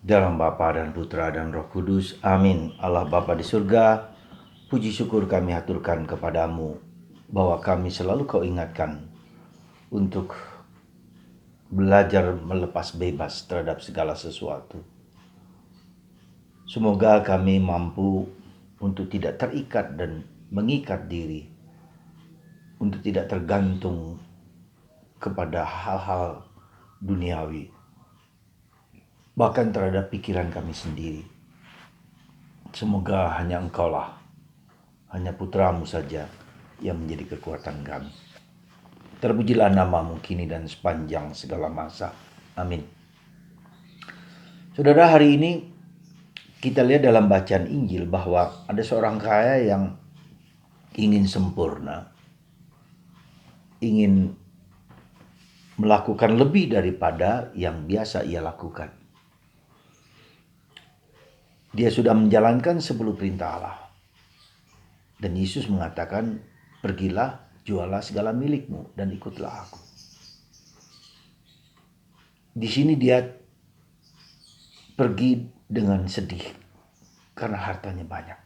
Dalam Bapa dan Putra dan Roh Kudus. Amin. Allah Bapa di surga, puji syukur kami haturkan kepadamu bahwa kami selalu kau ingatkan untuk belajar melepas bebas terhadap segala sesuatu. Semoga kami mampu untuk tidak terikat dan mengikat diri, untuk tidak tergantung kepada hal-hal duniawi, bahkan terhadap pikiran kami sendiri. Semoga hanya Engkaulah, hanya Putramu saja yang menjadi kekuatan kami. Terpujilah namamu kini dan sepanjang segala masa. Amin. Saudara, hari ini kita lihat dalam bacaan Injil bahwa ada seorang kaya yang ingin sempurna, ingin melakukan lebih daripada yang biasa ia lakukan. Dia sudah menjalankan 10 perintah Allah. Dan Yesus mengatakan, pergilah, jualah segala milikmu dan ikutlah aku. Di sini dia pergi dengan sedih karena hartanya banyak.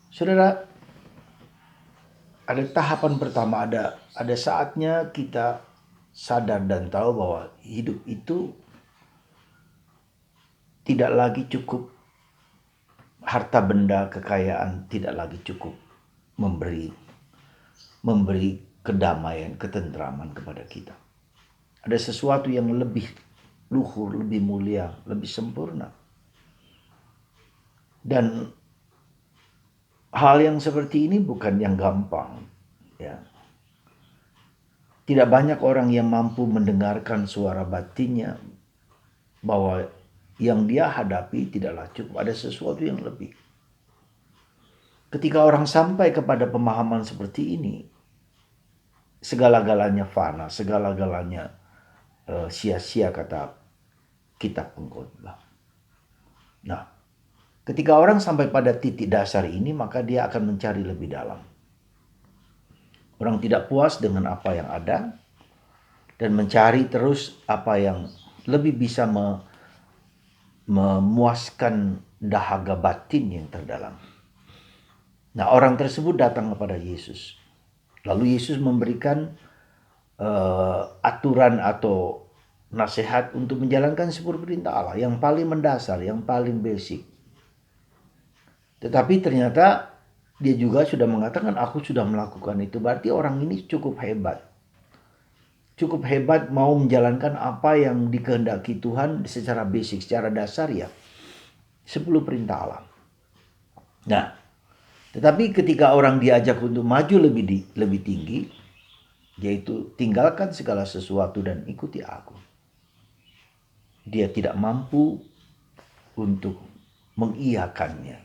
Saudara, ada tahapan pertama, ada saatnya kita sadar dan tahu bahwa hidup itu tidak lagi cukup, harta benda kekayaan tidak lagi cukup memberi kedamaian, ketentraman kepada kita. Ada sesuatu yang lebih luhur, lebih mulia, lebih sempurna. Dan hal yang seperti ini bukan yang gampang, ya. Tidak banyak orang yang mampu mendengarkan suara batinnya bahwa yang dia hadapi tidaklah cukup, ada sesuatu yang lebih. Ketika orang sampai kepada pemahaman seperti ini, segala-galanya fana, segala-galanya sia-sia, kata kitab Pengkhotbah. Nah, ketika orang sampai pada titik dasar ini, maka dia akan mencari lebih dalam. Orang tidak puas dengan apa yang ada dan mencari terus apa yang lebih bisa memuaskan dahaga batin yang terdalam. Nah, orang tersebut datang kepada Yesus. Lalu Yesus memberikan aturan atau nasihat untuk menjalankan 10 perintah Allah yang paling mendasar, yang paling basic. Tetapi ternyata dia juga sudah mengatakan, aku sudah melakukan itu. Berarti orang ini cukup hebat. Cukup hebat mau menjalankan apa yang dikehendaki Tuhan secara basic, secara dasar, ya 10 perintah Allah. Nah, tetapi ketika orang diajak untuk maju lebih tinggi, yaitu tinggalkan segala sesuatu dan ikuti aku, dia tidak mampu untuk mengiyakannya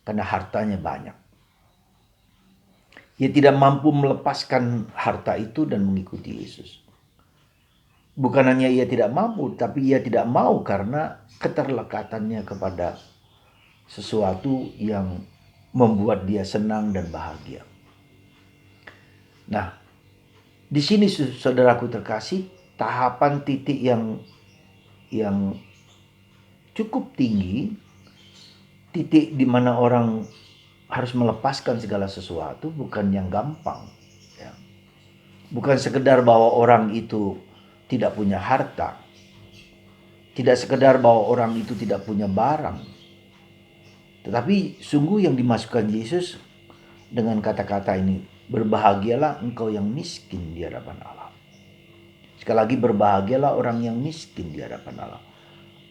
karena hartanya banyak. Ia tidak mampu melepaskan harta itu dan mengikuti Yesus. Bukan hanya ia tidak mampu, tapi ia tidak mau karena keterlekatannya kepada sesuatu yang membuat dia senang dan bahagia. Nah, di sini saudaraku terkasih, tahapan titik yang cukup tinggi, titik di mana orang harus melepaskan segala sesuatu, bukan yang gampang, ya. Bukan sekedar bahwa orang itu tidak punya harta, tidak sekedar bahwa orang itu tidak punya barang, tetapi sungguh yang dimasukkan Yesus dengan kata-kata ini, berbahagialah engkau yang miskin di hadapan Allah. Sekali lagi, berbahagialah orang yang miskin di hadapan Allah.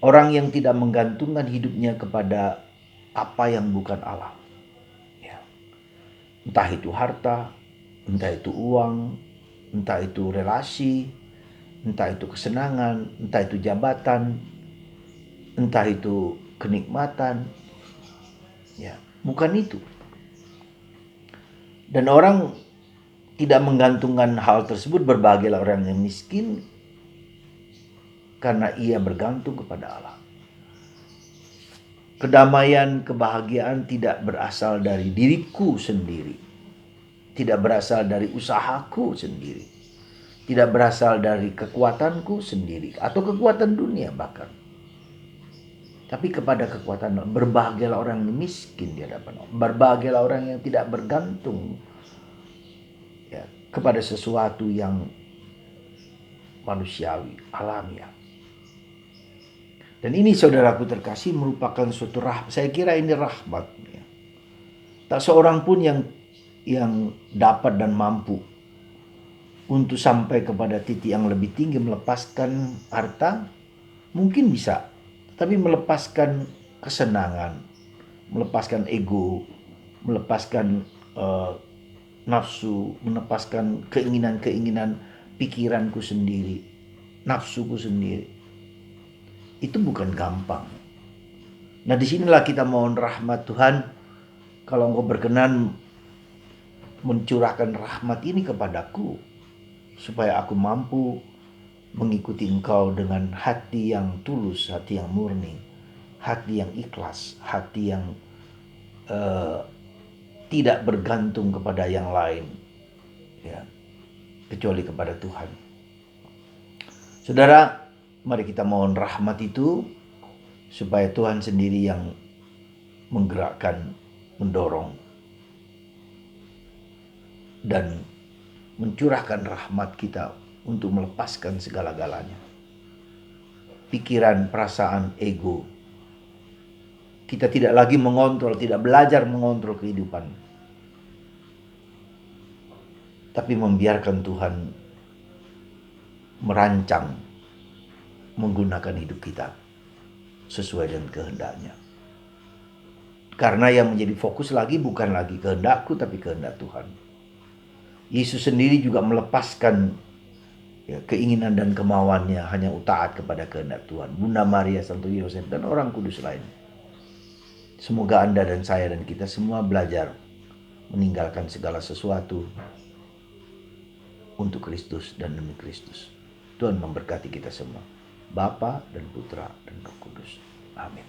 Orang yang tidak menggantungkan hidupnya kepada apa yang bukan Allah. Entah itu harta, entah itu uang, entah itu relasi, entah itu kesenangan, entah itu jabatan, entah itu kenikmatan. Ya, bukan itu. Dan orang tidak menggantungkan hal tersebut, berbahagialah orang yang miskin karena ia bergantung kepada Allah. Kedamaian, kebahagiaan tidak berasal dari diriku sendiri, tidak berasal dari usahaku sendiri, tidak berasal dari kekuatanku sendiri atau kekuatan dunia bahkan, tapi kepada kekuatan. Berbahagialah orang yang miskin di hadapan Allah. Berbahagialah orang yang tidak bergantung ya, kepada sesuatu yang manusiawi, alamiah. Dan ini saudaraku terkasih merupakan suatu rahmat. Saya kira ini rahmat. Ya. Tak seorang pun yang dapat dan mampu untuk sampai kepada titik yang lebih tinggi, melepaskan harta, mungkin bisa. Tapi melepaskan kesenangan, melepaskan ego, melepaskan nafsu, melepaskan keinginan-keinginan pikiranku sendiri, nafsuku sendiri. Itu bukan gampang. Nah, disinilah kita mohon rahmat Tuhan. Kalau Engkau berkenan mencurahkan rahmat ini kepadaku, supaya aku mampu mengikuti Engkau dengan hati yang tulus, hati yang murni, hati yang ikhlas, hati yang tidak bergantung kepada yang lain, ya, kecuali kepada Tuhan. Saudara, mari kita mohon rahmat itu supaya Tuhan sendiri yang menggerakkan, mendorong, dan mencurahkan rahmat kita untuk melepaskan segala-galanya. Pikiran, perasaan, ego. Kita tidak lagi mengontrol, tidak belajar mengontrol kehidupan. Tapi membiarkan Tuhan merancang, menggunakan hidup kita sesuai dengan kehendaknya. Karena yang menjadi fokus lagi bukan lagi kehendakku, tapi kehendak Tuhan. Yesus sendiri juga melepaskan ya, keinginan dan kemauannya, hanya taat kepada kehendak Tuhan. Bunda Maria, Santo Yosef, dan orang kudus lain. Semoga Anda dan saya dan kita semua belajar meninggalkan segala sesuatu untuk Kristus dan demi Kristus. Tuhan memberkati kita semua. Bapa dan Putra dan Roh Kudus. Amin.